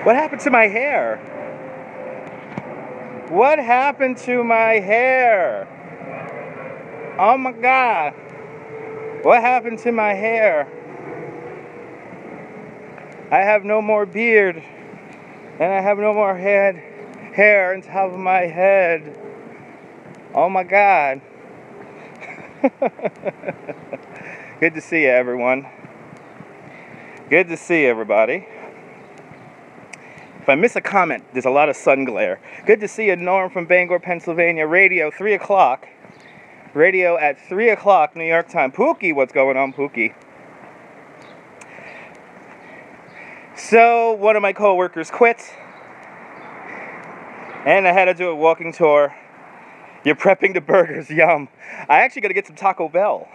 What happened to my hair? What happened to my hair? Oh my God. What happened to my hair? I have no more beard. And I have no more hair on top of my head. Oh my God. Good to see you, everyone. Good to see everybody. If I miss a comment, there's a lot of sun glare. Good to see you, Norm from Bangor, Pennsylvania. Radio, 3 o'clock. Radio at 3 o'clock, New York time. Pookie, what's going on, Pookie? So, one of my co-workers quit. And I had to do a walking tour. You're prepping the burgers, yum. I actually got to get some Taco Bell.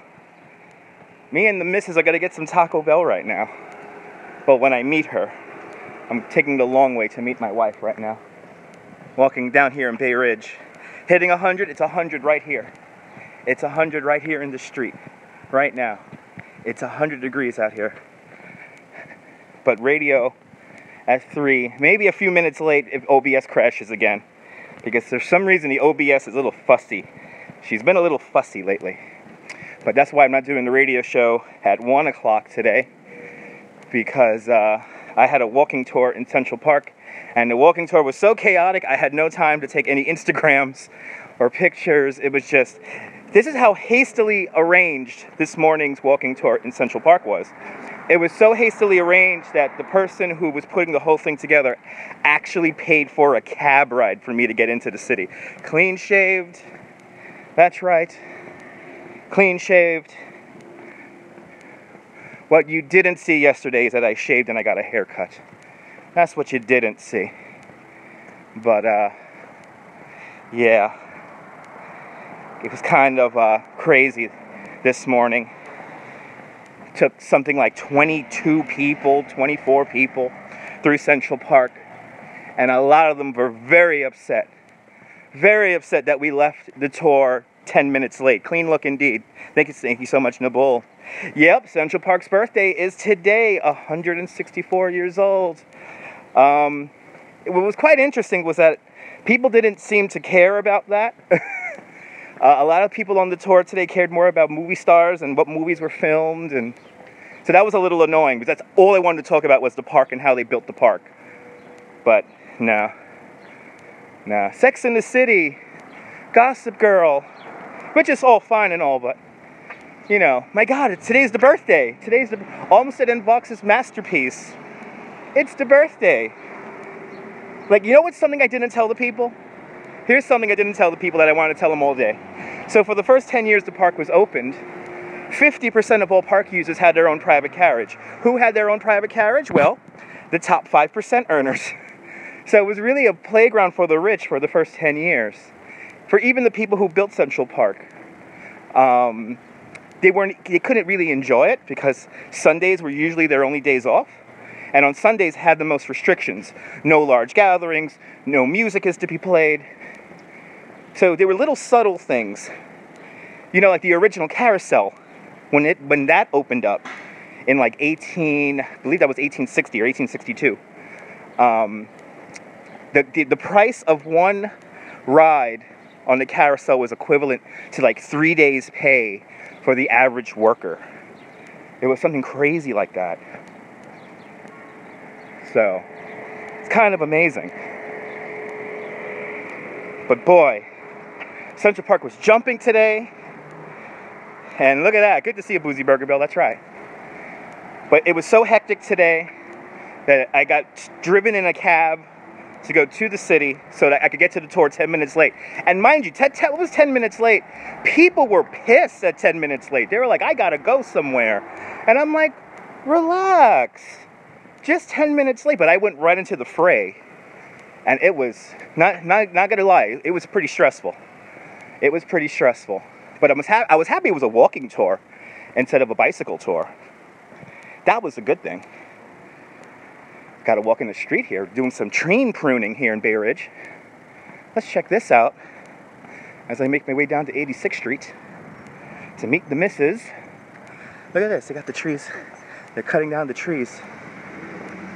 Me and the missus are going to get some Taco Bell right now. But when I meet her, I'm taking the long way to meet my wife right now. Walking down here in Bay Ridge. Hitting 100, it's 100 right here. It's 100 right here in the street. Right now. It's 100 degrees out here. But radio at 3, maybe a few minutes late if OBS crashes again. Because for some reason the OBS is a little fussy. She's been a little fussy lately. But that's why I'm not doing the radio show at 1 o'clock today. Because I had a walking tour in Central Park, and the walking tour was so chaotic, I had no time to take any Instagrams or pictures. It was just, this is how hastily arranged this morning's walking tour in Central Park was. It was so hastily arranged that the person who was putting the whole thing together actually paid for a cab ride for me to get into the city. Clean shaved, that's right, clean shaved. What you didn't see yesterday is that I shaved and I got a haircut. That's what you didn't see. But, yeah. It was kind of crazy this morning. It took something like 22 people, 24 people through Central Park. And a lot of them were very upset. Very upset that we left the tour 10 minutes late. Clean look indeed. Thank you so much, Nabul. Yep, Central Park's birthday is today, 164 years old. What was quite interesting was that people didn't seem to care about that. A lot of people on the tour today cared more about movie stars and what movies were filmed, and so that was a little annoying, because that's all I wanted to talk about was the park and how they built the park. But no. Sex and the City, Gossip Girl, which is all fine and all, but you know, my God, today's the birthday. Today's the Olmsted and Vaux's masterpiece. It's the birthday. Like, you know what's something I didn't tell the people? Here's something I didn't tell the people that I wanted to tell them all day. So for the first 10 years the park was opened, 50% of all park users had their own private carriage. Who had their own private carriage? Well, the top 5% earners. So it was really a playground for the rich for the first 10 years. For even the people who built Central Park. They couldn't really enjoy it because Sundays were usually their only days off. And on Sundays had the most restrictions. No large gatherings, no music is to be played. So there were little subtle things. You know, like the original Carousel, when that opened up in like I believe that was 1860 or 1862. The price of one ride on the Carousel was equivalent to like 3 days' pay for the average worker. It was something crazy like that. So, it's kind of amazing. But boy, Central Park was jumping today. And look at that, good to see a Boozy Burger Bill, that's right. But it was so hectic today that I got driven in a cab to go to the city so that I could get to the tour 10 minutes late. And mind you, it was 10 minutes late. People were pissed at 10 minutes late. They were like, I gotta go somewhere. And I'm like, relax. Just 10 minutes late. But I went right into the fray. And it was, not gonna lie, it was pretty stressful. It was pretty stressful. But I was happy it was a walking tour instead of a bicycle tour. That was a good thing. Got to walk in the street here, doing some tree pruning here in Bay Ridge. Let's check this out as I make my way down to 86th Street to meet the missus. Look at this, they got the trees. They're cutting down the trees.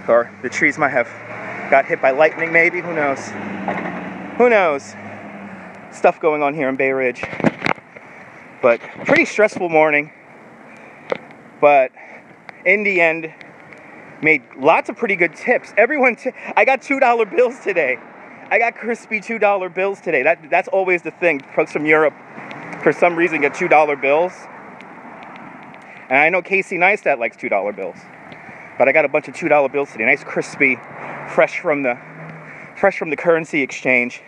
Or the trees might have got hit by lightning maybe, who knows? Who knows? Stuff going on here in Bay Ridge. But pretty stressful morning. But in the end, made lots of pretty good tips. I got $2 bills today. I got crispy $2 bills today. That's always the thing. Folks from Europe, for some reason, get $2 bills. And I know Casey Neistat likes $2 bills. But I got a bunch of $2 bills today. Nice, crispy, fresh from the currency exchange.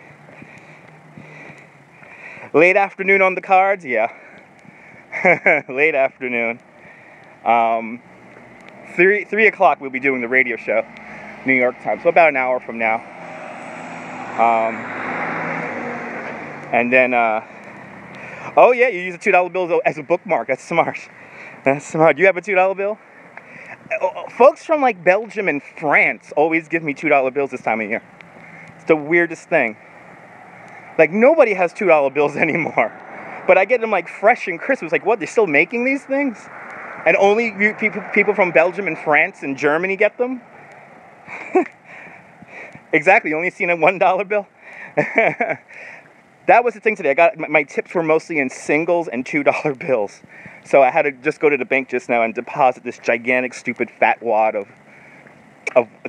Late afternoon on the cards, yeah. Late afternoon. 3 o'clock we'll be doing the radio show, New York time, so about an hour from now. And then, oh yeah, you use a $2 bill as a bookmark. That's smart. That's smart. Do you have a $2 bill? Folks from like Belgium and France always give me $2 bills this time of year. It's the weirdest thing. Like nobody has $2 bills anymore. But I get them like fresh and crisp. It's like, what, they're still making these things? And only people from Belgium and France and Germany get them? Exactly, only seen a $1 bill? That was the thing today. My tips were mostly in singles and $2 bills. So I had to just go to the bank just now and deposit this gigantic, stupid, fat wad of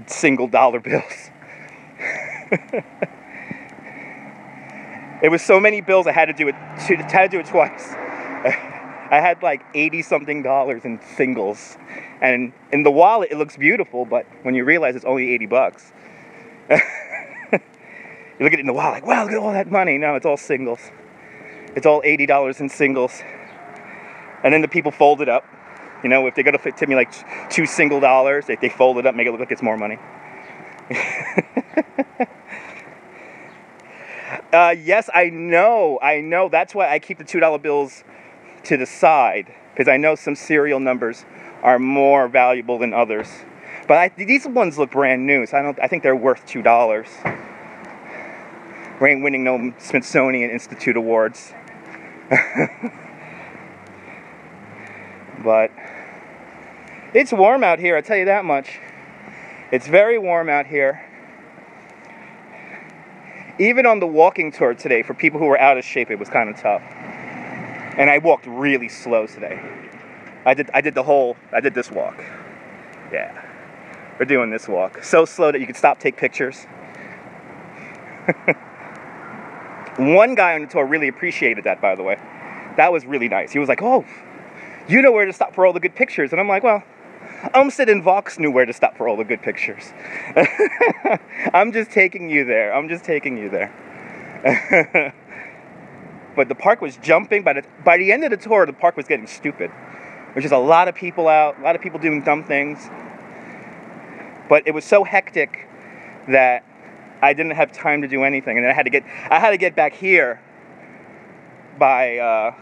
single dollar bills. It was so many bills I had to do it twice. I had like $80-something in singles. And in the wallet, it looks beautiful, but when you realize it's only $80, you look at it in the wallet like, wow, look at all that money. No, it's all singles. It's all $80 in singles. And then the people fold it up. You know, if they're going to tip me like $2 single, if they fold it up, make it look like it's more money. Yes, I know. That's why I keep the $2 bills to the side, because I know some serial numbers are more valuable than others. But these ones look brand new, so I think they're worth $2. We ain't winning no Smithsonian Institute awards. But it's warm out here, I'll tell you that much. It's very warm out here. Even on the walking tour today, for people who were out of shape, it was kind of tough. And I walked really slow today. I did this walk. Yeah. We're doing this walk. So slow that you could stop, take pictures. One guy on the tour really appreciated that, by the way. That was really nice. He was like, oh, you know where to stop for all the good pictures. And I'm like, well, Umstead and Vox knew where to stop for all the good pictures. I'm just taking you there. But the park was jumping. By the end of the tour, the park was getting stupid. There's just a lot of people out, a lot of people doing dumb things. But it was so hectic that I didn't have time to do anything. And then I had to get back here by,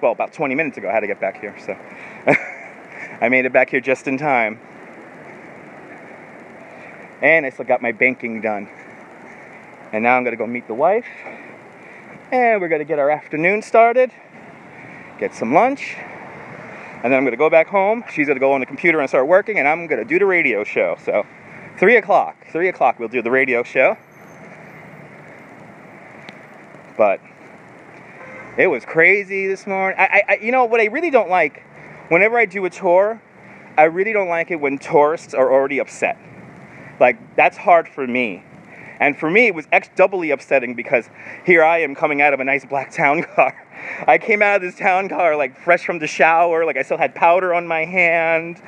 well, about 20 minutes ago I had to get back here. So I made it back here just in time. And I still got my banking done. And now I'm going to go meet the wife. And we're going to get our afternoon started, get some lunch, and then I'm going to go back home. She's going to go on the computer and start working, and I'm going to do the radio show. So 3 o'clock we'll do the radio show. But it was crazy this morning. You know what I really don't like, whenever I do a tour, I really don't like it when tourists are already upset. Like, that's hard for me. And for me, it was doubly upsetting because here I am coming out of a nice black town car. I came out of this town car like fresh from the shower, like I still had powder on my hand.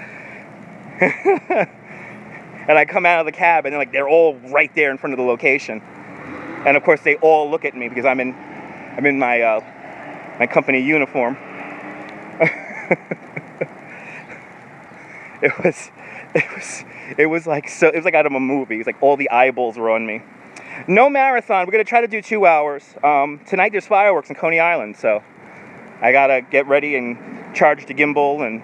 And I come out of the cab and they're all right there in front of the location. And of course they all look at me because I'm in my my company uniform. It was like out of a movie. It's like all the eyeballs were on me. No marathon. We're gonna try to do 2 hours. Tonight there's fireworks in Coney Island, so I gotta get ready and charge the gimbal and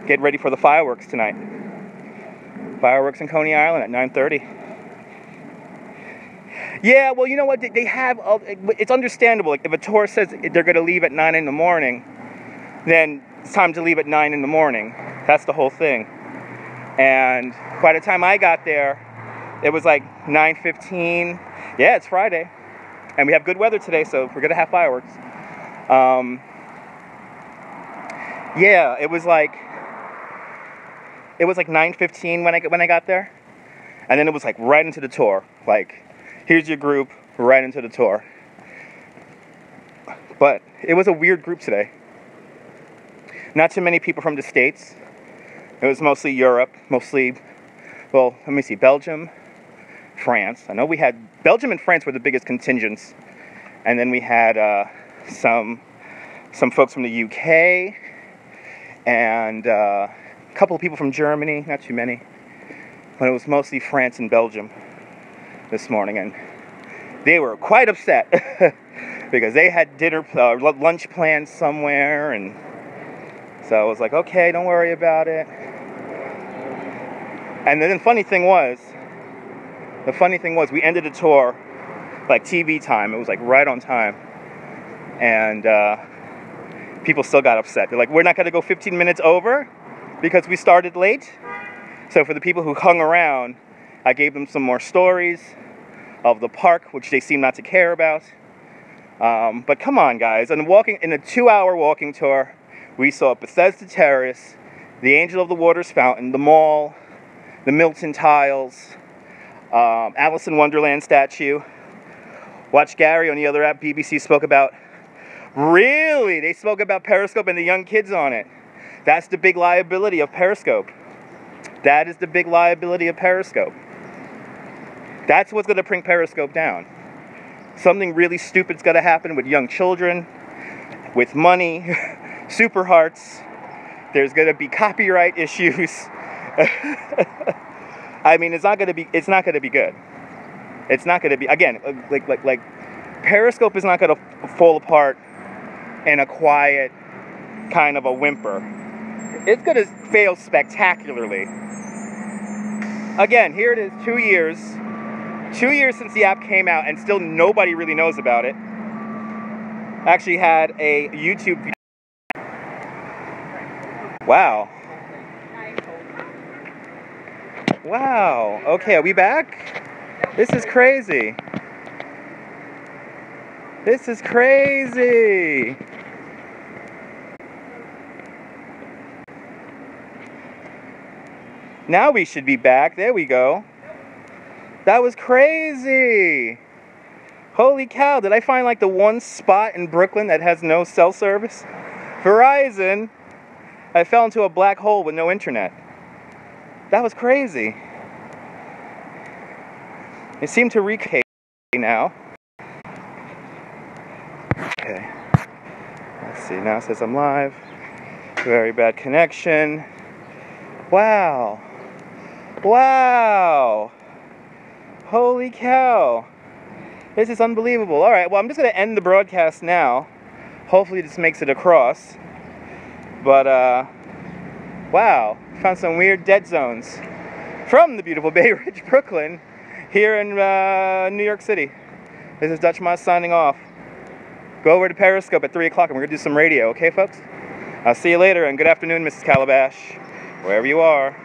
get ready for the fireworks tonight. Fireworks in Coney Island at 9:30. Yeah, well, you know what? They have. It's understandable. Like if a tour says they're gonna leave at 9 in the morning, then it's time to leave at 9 in the morning. That's the whole thing. And by the time I got there, It was like 9:15. Yeah, it's Friday. And we have good weather today, so we're going to have fireworks. Yeah, it was like 9:15 when I got there. And then it was like right into the tour. Like, here's your group, right into the tour. But it was a weird group today. Not too many people from the States. It was mostly Europe, well, let me see, Belgium, France. I know we had, Belgium and France were the biggest contingents. And then we had some folks from the UK, and a couple of people from Germany, not too many. But it was mostly France and Belgium this morning, and they were quite upset because they had lunch plans somewhere, and so I was like, okay, don't worry about it. And then the funny thing was, we ended the tour like TV time. It was like right on time, and people still got upset. They're like, we're not going to go 15 minutes over because we started late. So for the people who hung around, I gave them some more stories of the park, which they seem not to care about. But come on, guys. In a 2-hour walking tour, we saw Bethesda Terrace, the Angel of the Waters Fountain, the mall, the Milton Tiles, Alice in Wonderland statue. Watch Gary on the other app, BBC spoke about. Really? They spoke about Periscope and the young kids on it. That's the big liability of Periscope. That is the big liability of Periscope. That's what's going to bring Periscope down. Something really stupid's got to happen with young children, with money, super hearts. There's going to be copyright issues. I mean, it's not going to be good. It's not going to be, again, like Periscope is not going to fall apart in a quiet kind of a whimper. It's going to fail spectacularly. Again, here it is, 2 years. 2 years since the app came out, and still nobody really knows about it. Actually had a YouTube video. Wow. Wow. Okay, are we back? This is crazy. This is crazy. Now we should be back. There we go. That was crazy. Holy cow. Did I find like the one spot in Brooklyn that has no cell service? Verizon. I fell into a black hole with no internet. That was crazy. It seemed to recap now. Okay. Let's see. Now it says I'm live. Very bad connection. Wow. Wow. Holy cow. This is unbelievable. All right, well, I'm just going to end the broadcast now. Hopefully this makes it across. But, wow. Found some weird dead zones from the beautiful Bay Ridge, Brooklyn, here in New York City. This is Dutch Moss signing off. Go over to Periscope at 3 o'clock and we're going to do some radio, okay, folks? I'll see you later, and good afternoon, Mrs. Calabash, wherever you are.